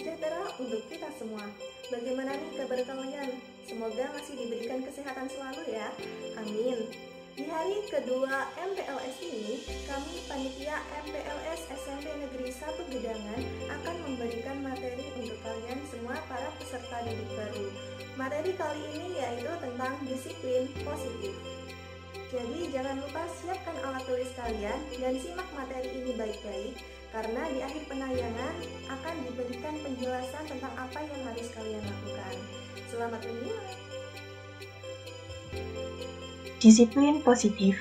sejahtera untuk kita semua. Bagaimana nih kabar kalian? Semoga masih diberikan kesehatan selalu ya. Amin. Di hari kedua MPLS ini, kami panitia MPLS SMP Negeri 1 Gedangan akan memberikan materi untuk kalian semua para peserta didik baru. Materi kali ini yaitu tentang disiplin positif. Jadi jangan lupa siapkan alat tulis kalian dan simak materi ini baik-baik, karena di akhir penayangan akan diberikan penjelasan tentang apa yang harus kalian lakukan. Selamat menyimak. Disiplin positif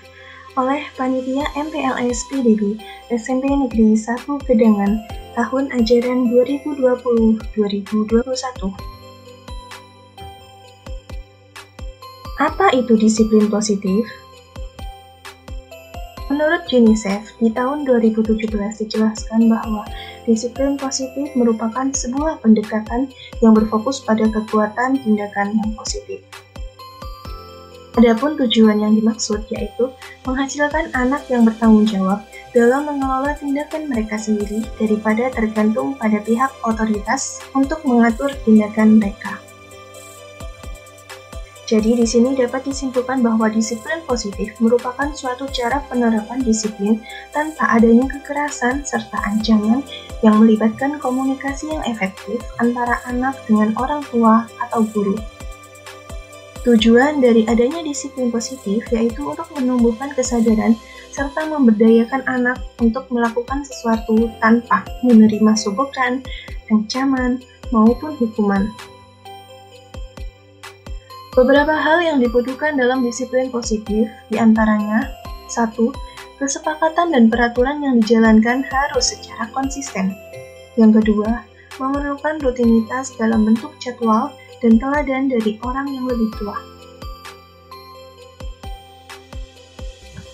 oleh Panitia MPLS PDB SMP Negeri 1 Gedangan tahun ajaran 2020-2021. Apa itu disiplin positif? Menurut UNICEF, di tahun 2017 dijelaskan bahwa disiplin positif merupakan sebuah pendekatan yang berfokus pada kekuatan tindakan yang positif. Adapun tujuan yang dimaksud yaitu menghasilkan anak yang bertanggung jawab dalam mengelola tindakan mereka sendiri daripada tergantung pada pihak otoritas untuk mengatur tindakan mereka. Jadi di sini dapat disimpulkan bahwa disiplin positif merupakan suatu cara penerapan disiplin tanpa adanya kekerasan serta ancaman yang melibatkan komunikasi yang efektif antara anak dengan orang tua atau guru. Tujuan dari adanya disiplin positif yaitu untuk menumbuhkan kesadaran serta memberdayakan anak untuk melakukan sesuatu tanpa menerima sogokan, ancaman, maupun hukuman. Beberapa hal yang dibutuhkan dalam disiplin positif diantaranya 1. Kesepakatan dan peraturan yang dijalankan harus secara konsisten. Yang kedua, memerlukan rutinitas dalam bentuk jadwal dan teladan dari orang yang lebih tua.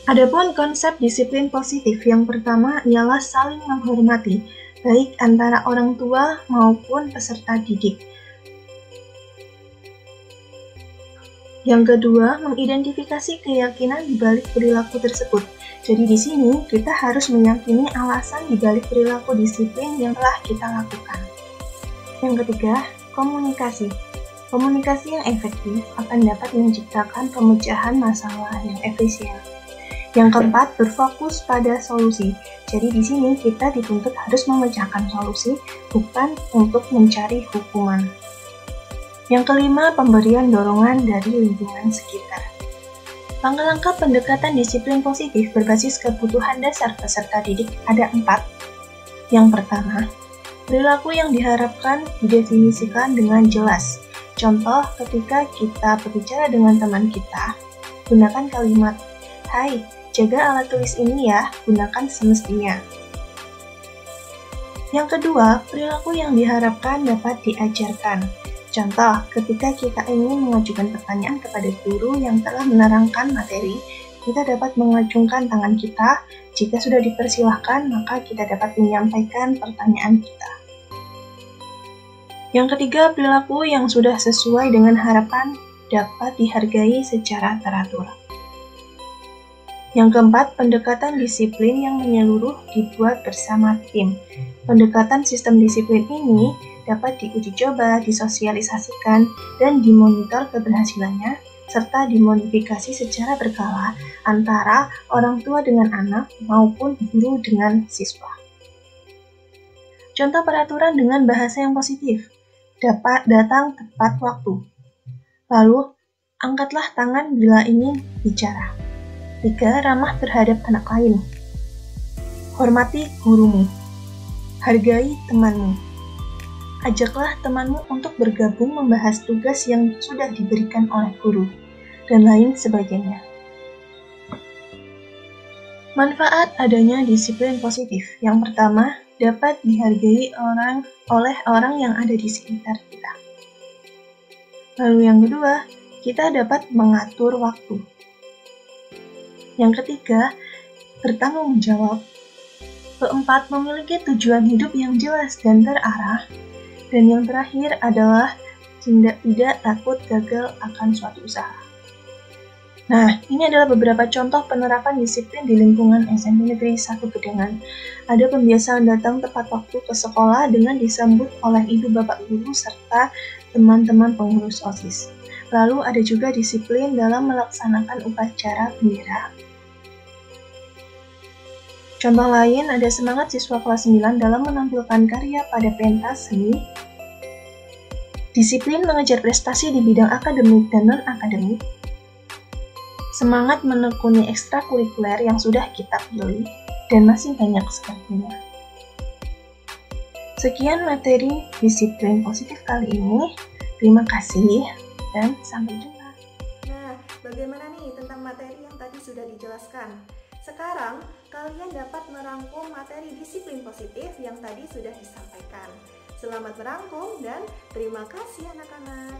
Adapun konsep disiplin positif yang pertama ialah saling menghormati, baik antara orang tua maupun peserta didik. Yang kedua, mengidentifikasi keyakinan di balik perilaku tersebut. Jadi di sini kita harus meyakini alasan di balik perilaku disiplin yang telah kita lakukan. Yang ketiga, komunikasi. Komunikasi yang efektif akan dapat menciptakan pemecahan masalah yang efisien. Yang keempat, berfokus pada solusi. Jadi di sini kita dituntut harus memecahkan solusi, bukan untuk mencari hukuman. Yang kelima, pemberian dorongan dari lingkungan sekitar. Langkah-langkah pendekatan disiplin positif berbasis kebutuhan dasar peserta didik ada 4. Yang pertama, perilaku yang diharapkan didefinisikan dengan jelas. Contoh, ketika kita berbicara dengan teman kita, gunakan kalimat, "Hai, jaga alat tulis ini ya, gunakan semestinya." Yang kedua, perilaku yang diharapkan dapat diajarkan. Contoh, ketika kita ingin mengajukan pertanyaan kepada guru yang telah menerangkan materi, kita dapat mengacungkan tangan kita. Jika sudah dipersilahkan, maka kita dapat menyampaikan pertanyaan kita. Yang ketiga, perilaku yang sudah sesuai dengan harapan dapat dihargai secara teratur. Yang keempat, pendekatan disiplin yang menyeluruh dibuat bersama tim. Pendekatan sistem disiplin ini dapat diuji coba, disosialisasikan, dan dimonitor keberhasilannya, serta dimodifikasi secara berkala antara orang tua dengan anak maupun guru dengan siswa. Contoh peraturan dengan bahasa yang positif, dapat datang tepat waktu. Lalu, angkatlah tangan bila ingin bicara. 3. Ramah terhadap anak lain. Hormati gurumu. Hargai temanmu. Ajaklah temanmu untuk bergabung membahas tugas yang sudah diberikan oleh guru, dan lain sebagainya. Manfaat adanya disiplin positif. Yang pertama, dapat dihargai oleh orang yang ada di sekitar kita. Lalu yang kedua, kita dapat mengatur waktu. Yang ketiga, bertanggung jawab. Keempat, memiliki tujuan hidup yang jelas dan terarah. Dan yang terakhir adalah tidak takut gagal akan suatu usaha. Nah, ini adalah beberapa contoh penerapan disiplin di lingkungan SMP Negeri 1 Gedangan. Ada pembiasaan datang tepat waktu ke sekolah dengan disambut oleh ibu bapak guru serta teman-teman pengurus OSIS. Lalu ada juga disiplin dalam melaksanakan upacara bendera. Contoh lain ada semangat siswa kelas 9 dalam menampilkan karya pada pentas seni, disiplin mengejar prestasi di bidang akademik dan non-akademik, semangat menekuni ekstrakurikuler yang sudah kita pilih, dan masih banyak sepertinya. Sekian materi disiplin positif kali ini. Terima kasih dan sampai jumpa. Nah, bagaimana nih tentang materi yang tadi sudah dijelaskan? Sekarang, kalian dapat merangkum materi disiplin positif yang tadi sudah disampaikan. Selamat merangkum dan terima kasih anak-anak.